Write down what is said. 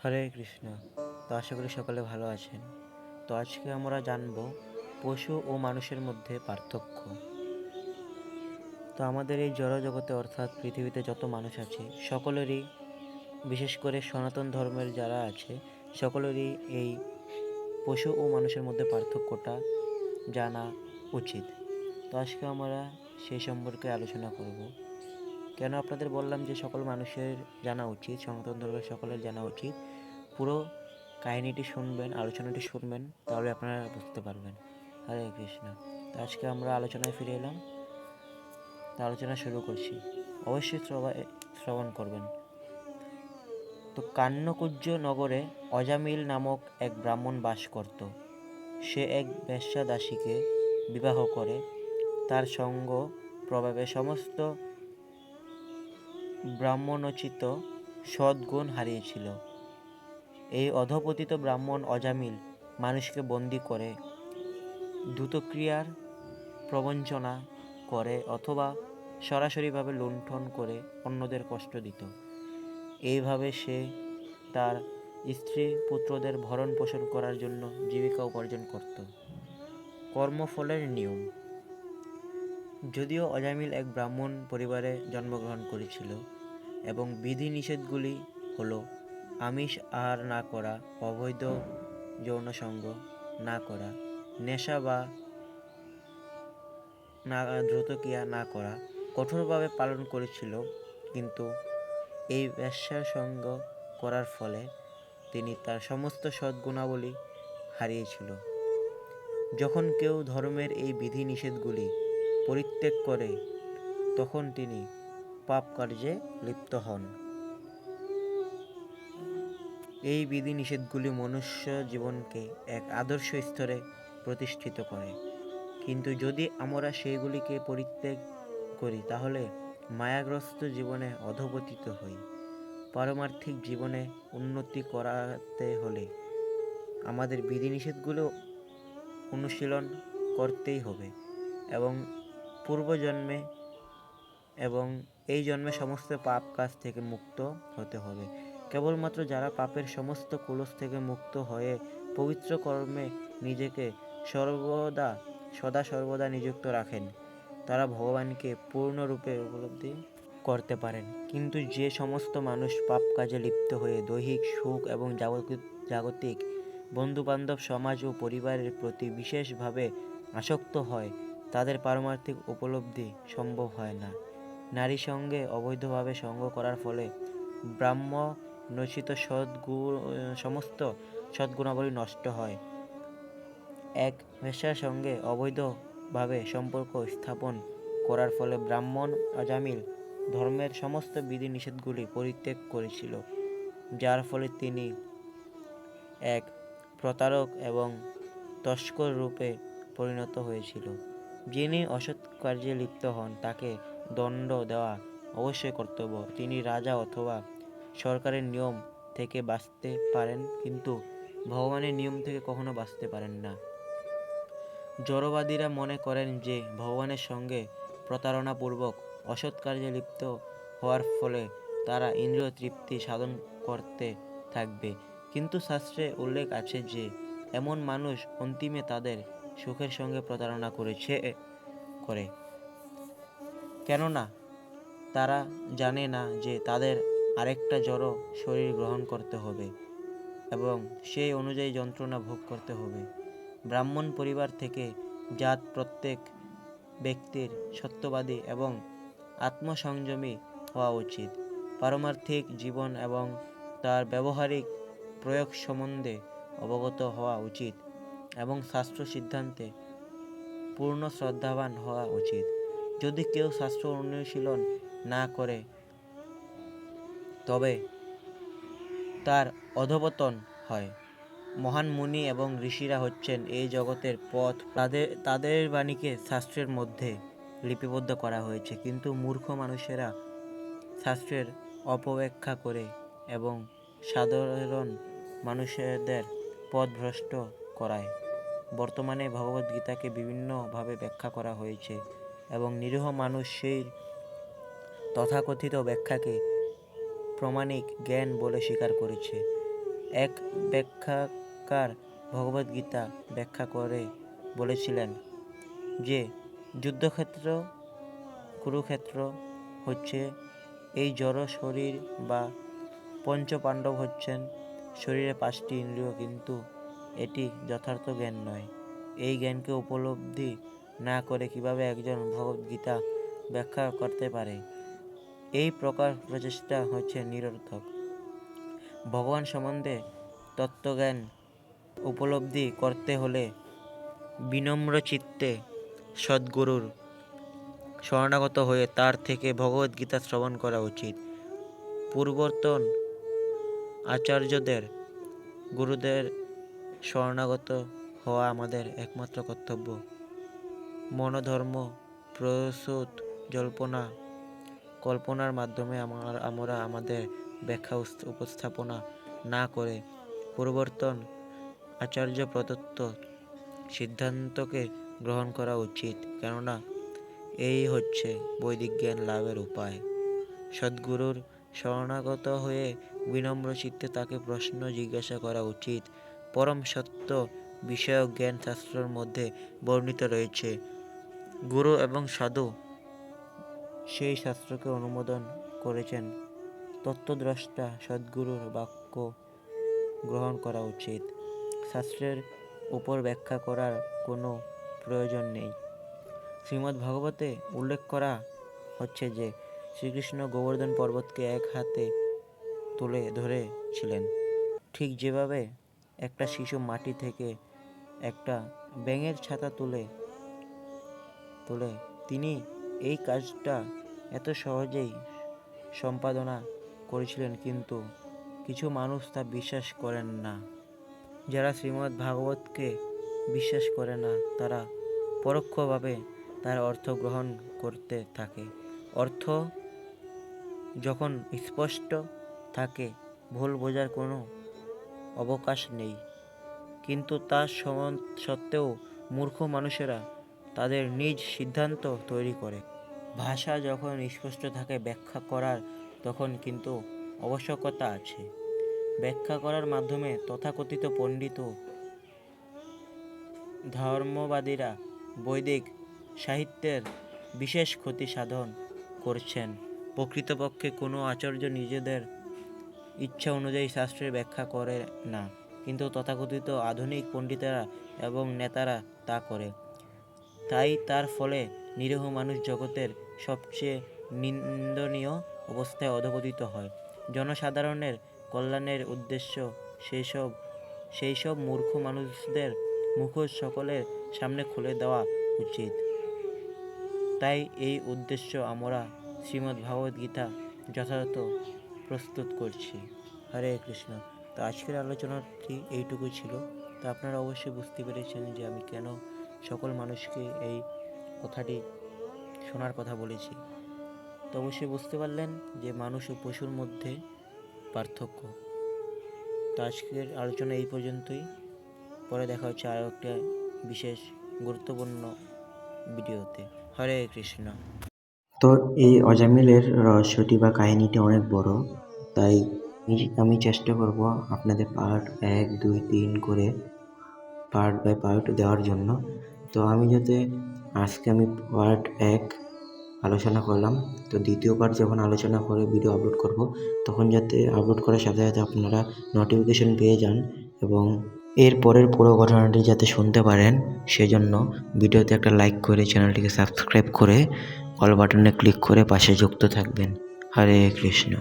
হরে কৃষ্ণ। তো আশা করি সকলে ভালো আছেন। তো আজকে আমরা জানব পশু ও মানুষের মধ্যে পার্থক্য। তো আমাদের এই জড়জগতে অর্থাৎ পৃথিবীতে যত মানুষ আছে সকলেরই, বিশেষ করে সনাতন ধর্মের যারা আছে সকলেরই এই পশু ও মানুষের মধ্যে পার্থক্যটা জানা উচিত। তো আজকে আমরা সেই সম্পর্কে আলোচনা করব। কেন আপনাদের বললাম যে সকল মানুষের জানা উচিত, সনাতন ধর্মের সকলের জানা উচিত? পুরো কাহিনীটি শুনবেন, আলোচনাটি শুনবেন, তাহলে আপনারা বুঝতে পারবেন। হরে কৃষ্ণ। তো আজকে আমরা আলোচনায় ফিরে এলাম। তো আলোচনা শুরু করছি, অবশ্যই শ্রবণ করবেন। তো কান্যকুজ্জ নগরে অজামিল নামক এক ব্রাহ্মণ বাস করত। সে এক বেশ্যা দাসীকে বিবাহ করে। তার সঙ্গ প্রভাবে সমস্ত ব্রাহ্মণোচিত সদ্গুণ হারিয়েছিল। এই অধঃপতিত ব্রাহ্মণ অজামিল মানুষকে বন্দী করে দ্রুতক্রিয়ার প্রবঞ্চনা করে অথবা সরাসরিভাবে লুণ্ঠন করে অন্যদের কষ্ট দিত। এইভাবে সে তার স্ত্রী পুত্রদের ভরণ পোষণ করার জন্য জীবিকা উপার্জন করত। কর্মফলের নিয়ম। যদিও অজামিল এক ব্রাহ্মণ পরিবারে জন্মগ্রহণ করেছিল এবং বিধি নিষেধগুলি হলো আমিষ আহার না করা, অবৈধ যৌনসঙ্গ না করা, নেশা বা দ্রুতক্রিয়া না করা কঠোরভাবে পালন করেছিল, কিন্তু এই বেশ্যার সঙ্গ করার ফলে তিনি তার সমস্ত সদ্গুণাবলী হারিয়েছিল। যখন কেউ ধর্মের এই বিধি নিষেধগুলি পরিত্যাগ করে তখন তিনি পাপ কার্যে লিপ্ত হন। এই বিধি নিষেধগুলি মনুষ্য জীবনকে এক আদর্শ স্তরে প্রতিষ্ঠিত করে, কিন্তু যদি আমরা সেইগুলিকে পরিত্যাগ করি তাহলে মায়াগ্রস্ত জীবনে অধঃপতিত হই। পারমার্থিক জীবনে উন্নতি করাতে হলে আমাদের বিধিনিষেধগুলো অনুশীলন করতেই হবে এবং পূর্বজন্মে এবং এই জন্মে সমস্ত পাপ কাজ থেকে মুক্ত হতে হবে। কেবলমাত্র যারা পাপের সমস্ত কুলস থেকে মুক্ত হয়ে পবিত্র কর্মে নিজেকে সদা সর্বদা নিযুক্ত রাখেন তারা ভগবানকে পূর্ণরূপে উপলব্ধি করতে পারেন। কিন্তু যে সমস্ত মানুষ পাপ কাজে লিপ্ত হয়ে দৈহিক সুখ এবং জাগতিক বন্ধুবান্ধব, সমাজ ও পরিবারের প্রতি বিশেষভাবে আসক্ত হয় তাদের পারমার্থিক উপলব্ধি সম্ভব হয় না। নারী সঙ্গে অবৈধভাবে সঙ্গ করার ফলে ব্রাহ্মণোচিত সমস্ত সদ্গুণাবলী নষ্ট হয়। এক বেশ্যার সঙ্গে অবৈধভাবে সম্পর্ক স্থাপন করার ফলে ব্রাহ্মণ অজামিল ধর্মের সমস্ত বিধি নিষেধগুলি পরিত্যাগ করেছিল, যার ফলে তিনি এক প্রতারক এবং তস্কর রূপে পরিণত হয়েছিল। যিনি অসৎ কার্যে লিপ্ত হন তাকে দণ্ড দেওয়া অবশ্যই কর্তব্য। তিনি রাজা অথবা সরকারের নিয়ম থেকে বাঁচতে পারেন, কিন্তু ভগবানের নিয়ম থেকে কখনো বাঁচতে পারেন না। জড়বাদীরা মনে করেন যে ভগবানের সঙ্গে প্রতারণাপূর্বক অসৎ কার্যে লিপ্ত হওয়ার ফলে তারা ইন্দ্রিয় তৃপ্তি সাধন করতে থাকবে, কিন্তু শাস্ত্রে উল্লেখ আছে যে এমন মানুষ অন্তিমে তাদের সুখের সঙ্গে প্রতারণা করে, কেননা তারা জানে না যে তাদের আরেকটা জড় শরীর গ্রহণ করতে হবে এবং সেই অনুযায়ী যন্ত্রণা ভোগ করতে হবে। ব্রাহ্মণ পরিবার থেকে জাত প্রত্যেক ব্যক্তির সত্যবাদী এবং আত্মসংযমী হওয়া উচিত। পারমার্থিক জীবন এবং তার ব্যবহারিক প্রয়োগ সম্বন্ধে অবগত হওয়া উচিত এবং শাস্ত্র সিদ্ধান্তে পূর্ণ শ্রদ্ধাবান হওয়া উচিত। যদি কেউ শাস্ত্র অনুশীলন না করে তবে তার অধঃপতন হয়। মহান মুনি এবং ঋষিরা হচ্ছেন এই জগতের পথ। তাদের বাণীকে শাস্ত্রের মধ্যে লিপিবদ্ধ করা হয়েছে, কিন্তু মূর্খ মানুষেরা শাস্ত্রের অপব্যাখ্যা করে এবং সাধারণ মানুষদের পথভ্রষ্ট করায়। বর্তমানে ভগবদ্গীতাকে বিভিন্নভাবে ব্যাখ্যা করা হয়েছে এবং নিরীহ মানুষ সেই তথাকথিত ব্যাখ্যাকে প্রামাণিক জ্ঞান বলে স্বীকার করেছে। এক ব্যাখ্যাকার ভগবদ্গীতা ব্যাখ্যা করে বলেছিলেন যে যুদ্ধক্ষেত্র কুরুক্ষেত্র হচ্ছে এই জড় শরীর বা পঞ্চপাণ্ডব হচ্ছেন শরীরে 5টি ইন্দ্রিয়, কিন্তু এটি যথার্থ জ্ঞান নয়। এই জ্ঞানকে উপলব্ধি না করে কিভাবে একজন ভগবদ্গীতা ব্যাখ্যা করতে পারে? এই প্রকার প্রচেষ্টা হচ্ছে নিরর্থক। ভগবান সম্বন্ধে তত্ত্বজ্ঞান উপলব্ধি করতে হলে বিনম্র চিত্তে সদ্গুরুর শরণাগত হয়ে তার থেকে ভগবদ্গীতা শ্রবণ করা উচিত। পূর্বতন আচার্যদের গুরুদের শরণাগত হওয়া আমাদের একমাত্র কর্তব্য। মনোধর্ম প্রসূত কল্পনার মাধ্যমে আমরা আমাদের ব্যাখ্যা উপস্থাপনা না করে পূর্বতন আচার্য প্রদত্ত সিদ্ধান্তকে গ্রহণ করা উচিত, কেননা এই হচ্ছে বৈদিক জ্ঞান লাভের উপায়। সদ্গুরুর শরণাগত হয়ে বিনম্র চিত্তে তাকে প্রশ্ন জিজ্ঞাসা করা উচিত। পরম সত্য বিষয়ক জ্ঞান শাস্ত্রের মধ্যে বর্ণিত রয়েছে। গুরু এবং সাধু সেই শাস্ত্রকে অনুমোদন করেছেন। তত্ত্বদ্রষ্টা সদ্গুরুর বাক্য গ্রহণ করা উচিত। শাস্ত্রের উপর ব্যাখ্যা করার কোনো প্রয়োজন নেই। শ্রীমদ্ ভাগবতে উল্লেখ করা হচ্ছে যে শ্রীকৃষ্ণ গোবর্ধন পর্বতকে এক হাতে তুলে ধরেছিলেন, ঠিক যেভাবে একটা শিশু মাটি থেকে একটা ব্যাঙের ছাতা তুলে তিনি এই কাজটা এত সহজেই সম্পাদনা করেছিলেন, কিন্তু কিছু মানুষ তা বিশ্বাস করেন না। যারা শ্রীমদ্ ভাগবতকে বিশ্বাস করে না তারা পরোক্ষভাবে তার অর্থ গ্রহণ করতে থাকে। অর্থ যখন স্পষ্ট থাকে ভুল বোঝার কোনো অবকাশ নেই, কিন্তু তা সত্ত্বেও মূর্খ মানুষেরা তাদের নিজ সিদ্ধান্ত তৈরি করে। ভাষা যখন স্পষ্ট থাকে ব্যাখ্যা করার তখন কিন্তু আবশ্যকতা আছে। ব্যাখ্যা করার মাধ্যমে তথাকথিত পণ্ডিত ধর্মবাদীরা বৈদিক সাহিত্যের বিশেষ ক্ষতি সাধন করছেন। প্রকৃতপক্ষে কোনো আচার্য নিজেদের ইচ্ছা অনুযায়ী শাস্ত্রের ব্যাখ্যা করে না, কিন্তু তথাকথিত আধুনিক পণ্ডিতেরা এবং নেতারা তা করে। তাই তার ফলে নিরীহ মানুষ জগতের সবচেয়ে নিন্দনীয় অবস্থায় অধঃপতিত হয়। জনসাধারণের কল্যাণের উদ্দেশ্য সেই সব মূর্খ মানুষদের মুখোশ সকলের সামনে খুলে দেওয়া উচিত। তাই এই উদ্দেশ্য আমরা শ্রীমদ্ ভাগবদ্গীতা যথাযথ প্রস্তুত করছি। হরে কৃষ্ণ। তো আজকের আলোচনাটি এইটুকুই ছিল। তো আপনারা অবশ্যই বুঝতে পেরেছেন যে আমি কেন সকল মানুষকে এই কথাটি শোনার কথা বলেছি। তো অবশ্যই বুঝতে পারলেন যে মানুষ ও পশুর মধ্যে পার্থক্য। তো আজকের আলোচনা এই পর্যন্তই। পরে দেখা হচ্ছে আরও একটা বিশেষ গুরুত্বপূর্ণ ভিডিওতে। হরে কৃষ্ণ। তো এই অজামিলের রহস্যটি বা কাহিনীটি অনেক বড়, তাই আমি চেষ্টা করব আপনাদের পার্ট 1, 2, 3 করে পার্ট বাই পার্ট দেওয়ার জন্য। তো আজকে আমি পার্ট 1 আলোচনা করলাম, তো দ্বিতীয় পার্ট যখন আলোচনা করে ভিডিও আপলোড করব তখন যাতে আপলোড করার সাথে সাথে আপনারা নোটিফিকেশন পেয়ে যান এবং এর পরের পুরো ঘটনাটি যাতে শুনতে পারেন, সেজন্য ভিডিওতে একটা লাইক করে চ্যানেলটিকে সাবস্ক্রাইব করে অল বাটনে ক্লিক করে পাশে যুক্ত থাকবেন। হরে কৃষ্ণ।